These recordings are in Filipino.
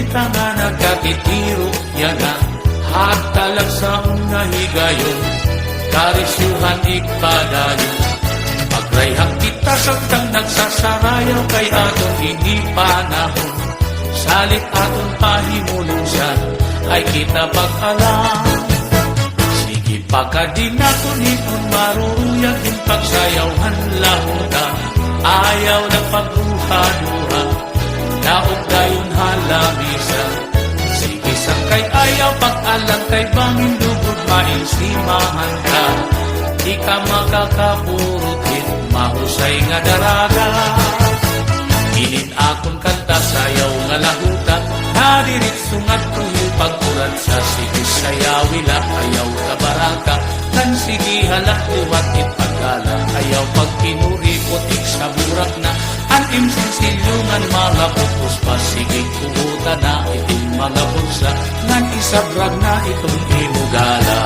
kita nga nagkatitiro, yan nga, at talagsaong nahigayon, karisyuhan ikpadayon. Pagrayhang kita sagtang nagsasarayaw, kay atong hindi panahon, salit aton pahimulong siya, ay kita pag-alam. Sige pagkadin ako nipon maruyag, din pagsayawhan lahuda, ayaw na pagruha-duha, naog dayon halamisa. Sige sakay ayaw pag-alang, kay bangin lubog mainsimahan ka, di ka makakapurutin, mahusay nga daraga. Init akong kanta sayaw nga lahuta, nadirit sungat tuyo pag-urat sa sige sayawila, ayaw kabaraka, kan sige halak tuwat ipagala, ayaw pagpinuri putik sa burak na, ang imsinsilyungan mga putos pa, sige kubuta na iting mga bulsa, ngan isabrag na itong imugala.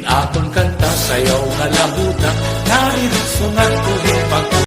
Akon kanta sayaw nga lahuta, narinig sungat tuwi